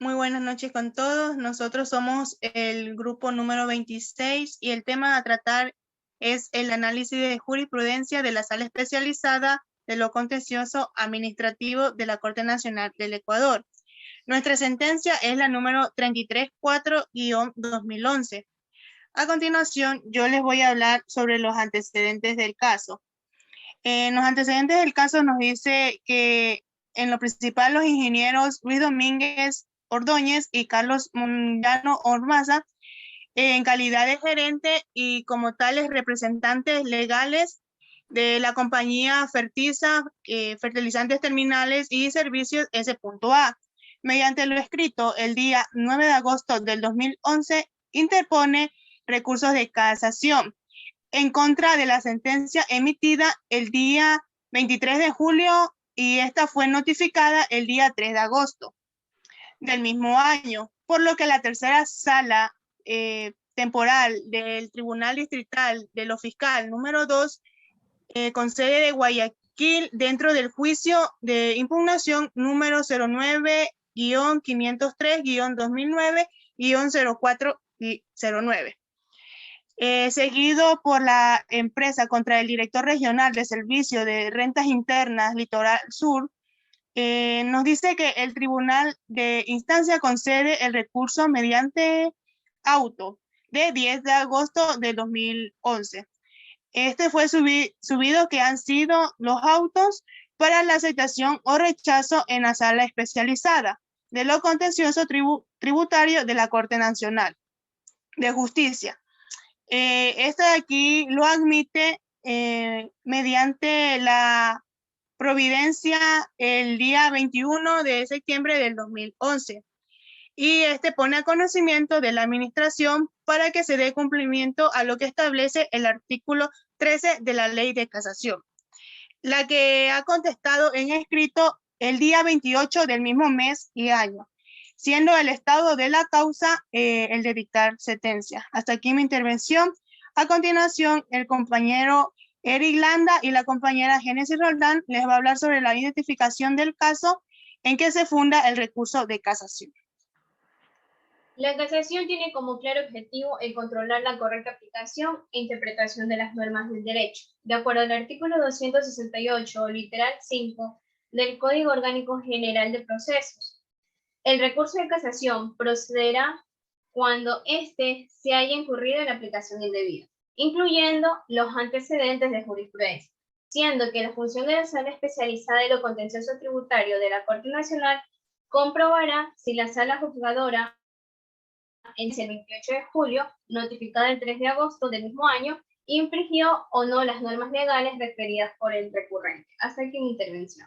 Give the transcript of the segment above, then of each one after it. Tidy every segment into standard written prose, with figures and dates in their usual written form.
Muy buenas noches con todos. Nosotros somos el grupo número 26 y el tema a tratar es el análisis de jurisprudencia de la Sala Especializada de lo Contencioso Administrativo de la Corte Nacional del Ecuador. Nuestra sentencia es la número 334-2011. A continuación, yo les voy a hablar sobre los antecedentes del caso. En los antecedentes del caso nos dice que en lo principal los ingenieros Luis Domínguez Ordóñez y Carlos Mundano Ormaza, en calidad de gerente y como tales representantes legales de la compañía Fertiza, Fertilizantes Terminales y Servicios S.A. Mediante lo escrito el día 9 de agosto del 2011, interpone recursos de casación en contra de la sentencia emitida el día 23 de julio y esta fue notificada el día 3 de agosto del mismo año, por lo que la tercera sala temporal del Tribunal Distrital de lo Fiscal número 2 con sede de Guayaquil dentro del juicio de impugnación número 09-503-2009-0409. Seguido por la empresa contra el director regional de servicio de rentas internas Litoral Sur, nos dice que el tribunal de instancia concede el recurso mediante auto de 10 de agosto de 2011. Este fue subido que han sido los autos para la aceptación o rechazo en la sala especializada de lo contencioso tributario de la Corte Nacional de Justicia. Este de aquí lo admite mediante la providencia el día 21 de septiembre del 2011 y este pone a conocimiento de la administración para que se dé cumplimiento a lo que establece el artículo 13 de la Ley de Casación, la que ha contestado en escrito el día 28 del mismo mes y año, siendo el estado de la causa el de dictar sentencia. Hasta aquí mi intervención. A continuación, el compañero Eric Landa y la compañera Génesis Roldán les va a hablar sobre la identificación del caso en que se funda el recurso de casación. La casación tiene como claro objetivo el controlar la correcta aplicación e interpretación de las normas del derecho, de acuerdo al artículo 268, literal 5, del Código Orgánico General de Procesos. El recurso de casación procederá cuando éste se haya incurrido en la aplicación indebida, incluyendo los antecedentes de jurisprudencia, siendo que la función de la sala especializada de lo contencioso tributario de la Corte Nacional comprobará si la sala juzgadora en el 28 de julio, notificada el 3 de agosto del mismo año, infringió o no las normas legales referidas por el recurrente. Hasta aquí mi intervención.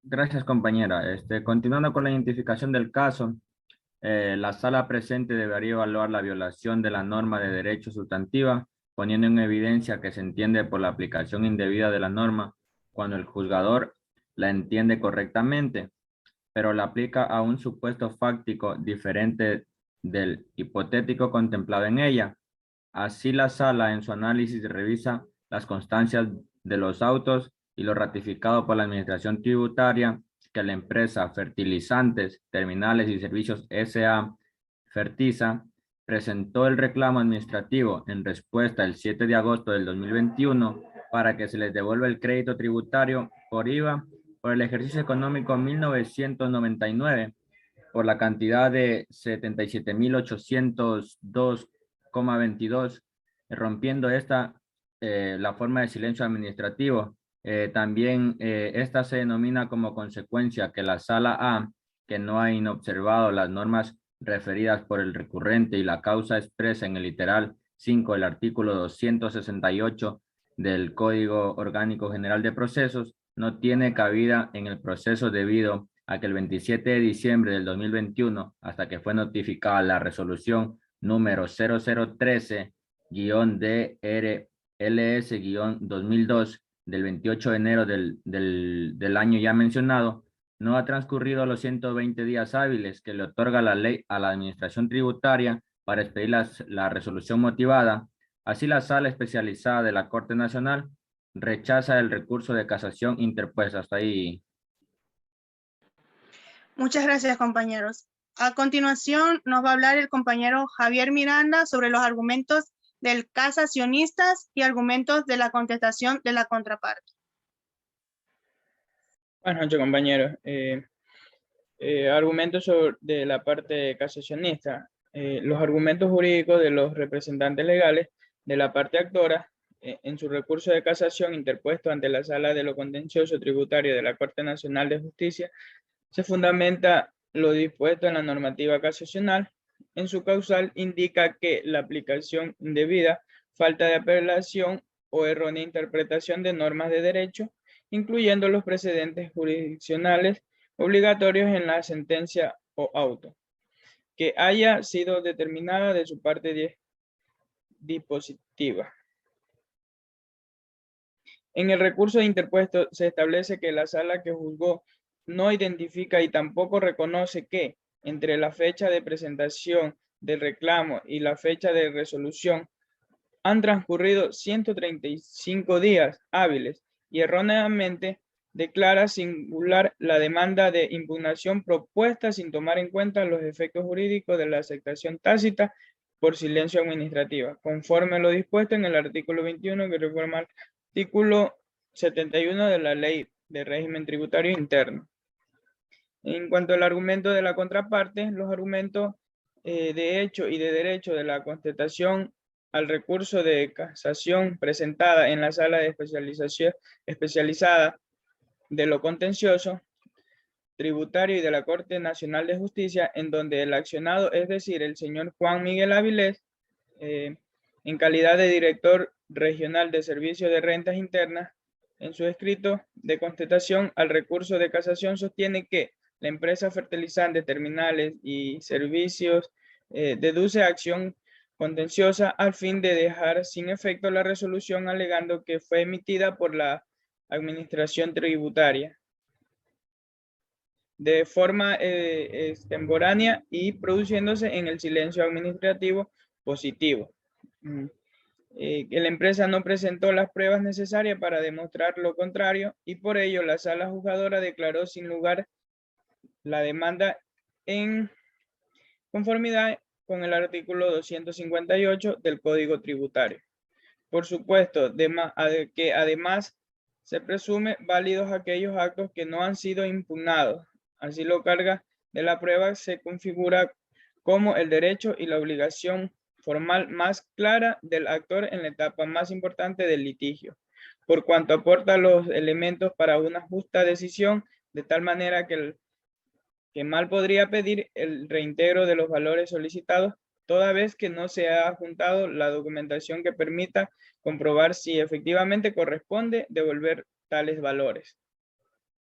Gracias, compañera. Continuando con la identificación del caso, la sala presente debería evaluar la violación de la norma de derecho sustantiva, poniendo en evidencia que se entiende por la aplicación indebida de la norma cuando el juzgador la entiende correctamente, pero la aplica a un supuesto fáctico diferente del hipotético contemplado en ella. Así la sala en su análisis revisa las constancias de los autos y lo ratificado por la Administración Tributaria que la empresa Fertilizantes, Terminales y Servicios S.A. Fertiza presentó el reclamo administrativo en respuesta el 7 de agosto del 2021 para que se les devuelva el crédito tributario por IVA por el ejercicio económico 1999 por la cantidad de 77.802,22, rompiendo esta la forma de silencio administrativo. También esta se denomina como consecuencia que la Sala A, que no ha inobservado las normas referidas por el recurrente y la causa expresa en el literal 5 del artículo 268 del Código Orgánico General de Procesos, no tiene cabida en el proceso debido a que el 27 de diciembre del 2021, hasta que fue notificada la resolución número 0013-DRLS-2002 del 28 de enero del año ya mencionado, no ha transcurrido los 120 días hábiles que le otorga la ley a la Administración Tributaria para expedir la resolución motivada. Así, la Sala Especializada de la Corte Nacional rechaza el recurso de casación interpuesto. Hasta ahí. Muchas gracias, compañeros. A continuación, nos va a hablar el compañero Javier Miranda sobre los argumentos del casacionistas y argumentos de la contestación de la contraparte. Buenas noches, compañeros. Argumentos de la parte casacionista. Los argumentos jurídicos de los representantes legales de la parte actora en su recurso de casación interpuesto ante la Sala de lo Contencioso Tributario de la Corte Nacional de Justicia se fundamenta lo dispuesto en la normativa casacional. En su causal indica que la aplicación indebida, falta de apelación o errónea interpretación de normas de derecho, incluyendo los precedentes jurisdiccionales obligatorios en la sentencia o auto, que haya sido determinada de su parte dispositiva. En el recurso interpuesto se establece que la sala que juzgó no identifica y tampoco reconoce que entre la fecha de presentación del reclamo y la fecha de resolución han transcurrido 135 días hábiles y erróneamente declara singular la demanda de impugnación propuesta sin tomar en cuenta los efectos jurídicos de la aceptación tácita por silencio administrativa, conforme a lo dispuesto en el artículo 21 que reforma el artículo 71 de la Ley de Régimen Tributario Interno. En cuanto al argumento de la contraparte, los argumentos de hecho y de derecho de la contestación al recurso de casación presentada en la sala de especializada de lo contencioso tributario y de la Corte Nacional de Justicia, en donde el accionado, es decir, el señor Juan Miguel Avilés, en calidad de director regional de Servicio de Rentas Internas, en su escrito de contestación al recurso de casación sostiene que la empresa fertilizantes, terminales y servicios deduce acción contenciosa al fin de dejar sin efecto la resolución alegando que fue emitida por la administración tributaria de forma extemporánea y produciéndose en el silencio administrativo positivo. Que la empresa no presentó las pruebas necesarias para demostrar lo contrario y por ello la sala juzgadora declaró sin lugar la demanda en conformidad con el artículo 258 del Código Tributario. Por supuesto, que además se presume válidos aquellos actos que no han sido impugnados. Así lo carga de la prueba se configura como el derecho y la obligación formal más clara del actor en la etapa más importante del litigio, por cuanto aporta los elementos para una justa decisión, de tal manera que mal podría pedir el reintegro de los valores solicitados, toda vez que no se ha juntado la documentación que permita comprobar si efectivamente corresponde devolver tales valores.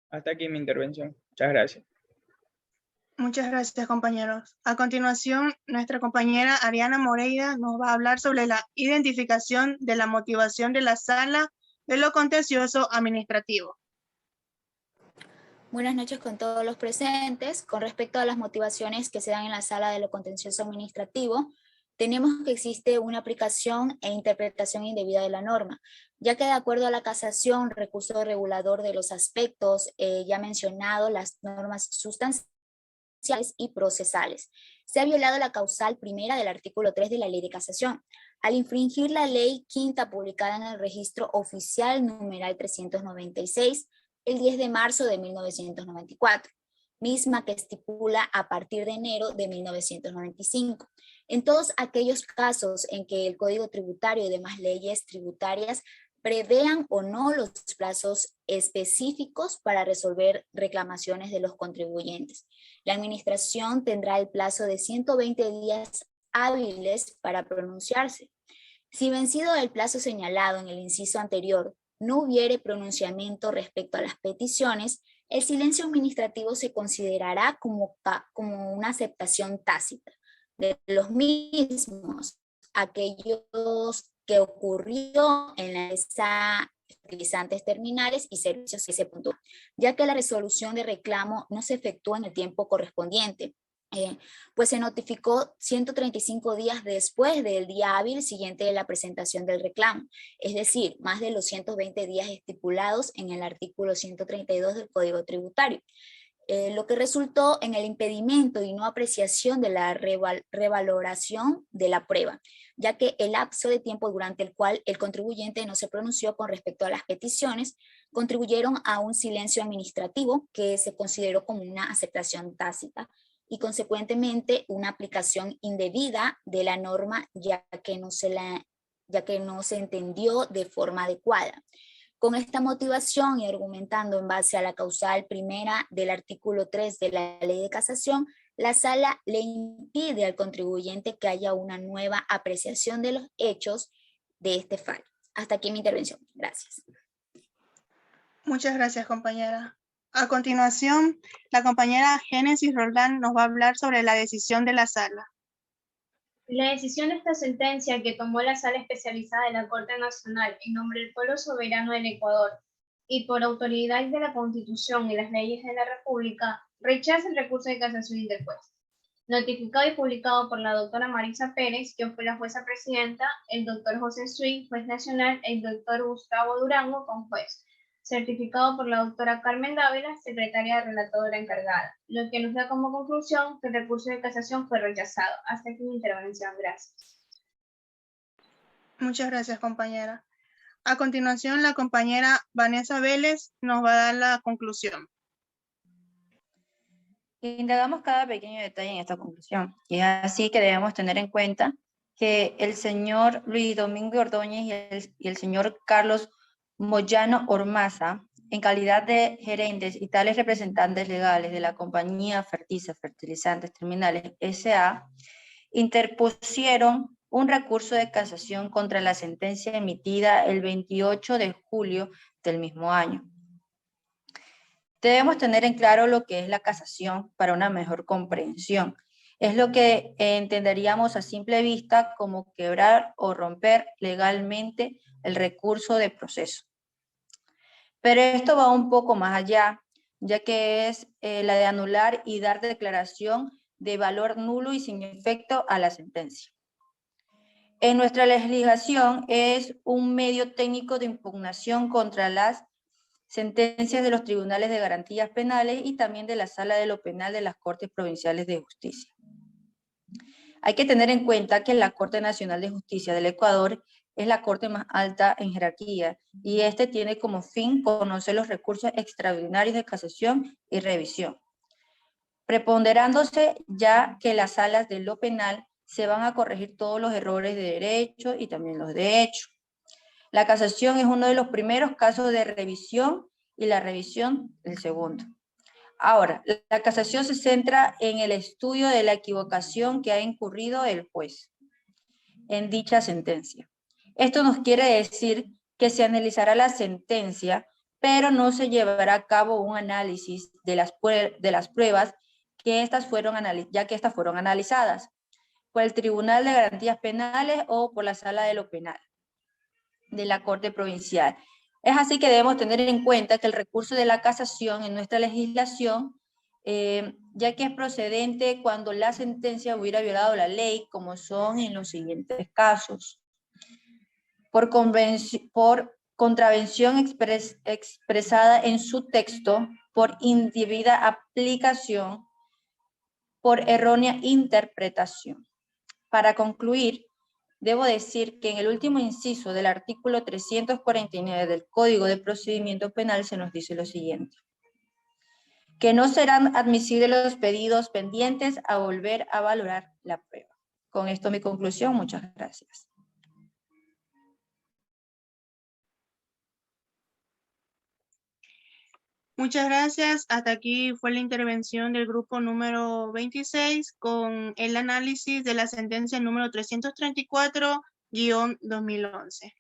Hasta aquí mi intervención. Muchas gracias. Muchas gracias, compañeros. A continuación, nuestra compañera Ariana Moreira nos va a hablar sobre la identificación de la motivación de la sala de lo contencioso administrativo. Buenas noches con todos los presentes. Con respecto a las motivaciones que se dan en la sala de lo contencioso administrativo, tenemos que existe una aplicación e interpretación indebida de la norma, ya que de acuerdo a la casación, recurso regulador de los aspectos ya mencionado, las normas sustanciales y procesales. Se ha violado la causal primera del artículo 3 de la Ley de Casación, al infringir la Ley quinta publicada en el Registro Oficial numeral 396, el 10 de marzo de 1994, misma que estipula a partir de enero de 1995. En todos aquellos casos en que el Código Tributario y demás leyes tributarias prevean o no los plazos específicos para resolver reclamaciones de los contribuyentes. La administración tendrá el plazo de 120 días hábiles para pronunciarse. Si vencido el plazo señalado en el inciso anterior no hubiere pronunciamiento respecto a las peticiones, el silencio administrativo se considerará como una aceptación tácita de los mismos, aquellos que ocurrió en la empresa fertilizantes terminales y servicios que se puntuó, ya que la resolución de reclamo no se efectuó en el tiempo correspondiente, pues se notificó 135 días después del día hábil siguiente de la presentación del reclamo, es decir, más de los 120 días estipulados en el artículo 132 del Código Tributario. lo que resultó en el impedimento y no apreciación de la revaloración de la prueba, ya que el lapso de tiempo durante el cual el contribuyente no se pronunció con respecto a las peticiones contribuyeron a un silencio administrativo que se consideró como una aceptación tácita y consecuentemente una aplicación indebida de la norma ya que no se entendió de forma adecuada. Con esta motivación y argumentando en base a la causal primera del artículo 3 de la Ley de Casación, la Sala le impide al contribuyente que haya una nueva apreciación de los hechos de este fallo. Hasta aquí mi intervención. Gracias. Muchas gracias, compañera. A continuación, la compañera Génesis Roldán nos va a hablar sobre la decisión de la Sala. La decisión de esta sentencia que tomó la Sala Especializada de la Corte Nacional en nombre del pueblo soberano del Ecuador y por autoridad de la Constitución y las leyes de la República, rechaza el recurso de casación interpuesto, notificado y publicado por la doctora Marisa Pérez, quien fue la jueza presidenta, el doctor José Swing, juez nacional, el doctor Gustavo Durango, con juez, certificado por la doctora Carmen Dávila, secretaria relatadora encargada, lo que nos da como conclusión que el recurso de casación fue rechazado. Hasta aquí mi intervención. Gracias. Muchas gracias, compañera. A continuación, la compañera Vanessa Vélez nos va a dar la conclusión. Indagamos cada pequeño detalle en esta conclusión, y es así que debemos tener en cuenta que el señor Luis Domingo Ordóñez y el señor Carlos Moyano Ormaza, en calidad de gerentes y tales representantes legales de la compañía Fertiza Fertilizantes Terminales S.A., interpusieron un recurso de casación contra la sentencia emitida el 28 de julio del mismo año. Debemos tener en claro lo que es la casación para una mejor comprensión. Es lo que entenderíamos a simple vista como quebrar o romper legalmente el recurso de proceso. Pero esto va un poco más allá, ya que es la de anular y dar declaración de valor nulo y sin efecto a la sentencia. En nuestra legislación es un medio técnico de impugnación contra las sentencias de los tribunales de garantías penales y también de la Sala de lo Penal de las Cortes Provinciales de Justicia. Hay que tener en cuenta que la Corte Nacional de Justicia del Ecuador es la corte más alta en jerarquía y este tiene como fin conocer los recursos extraordinarios de casación y revisión, preponderándose ya que las salas de lo penal se van a corregir todos los errores de derecho y también los de hecho. La casación es uno de los primeros casos de revisión y la revisión el segundo. Ahora, la casación se centra en el estudio de la equivocación que ha incurrido el juez en dicha sentencia. Esto nos quiere decir que se analizará la sentencia, pero no se llevará a cabo un análisis de las pruebas que estas fueron analizadas por el Tribunal de Garantías Penales o por la Sala de lo Penal de la Corte Provincial. Es así que debemos tener en cuenta que el recurso de la casación en nuestra legislación, ya que es procedente cuando la sentencia hubiera violado la ley, como son en los siguientes casos. Por contravención expresada en su texto, por indebida aplicación, por errónea interpretación. Para concluir, debo decir que en el último inciso del artículo 349 del Código de Procedimiento Penal se nos dice lo siguiente: que no serán admisibles los pedidos pendientes a volver a valorar la prueba. Con esto mi conclusión, muchas gracias. Muchas gracias. Hasta aquí fue la intervención del grupo número 26 con el análisis de la sentencia número 334-2011.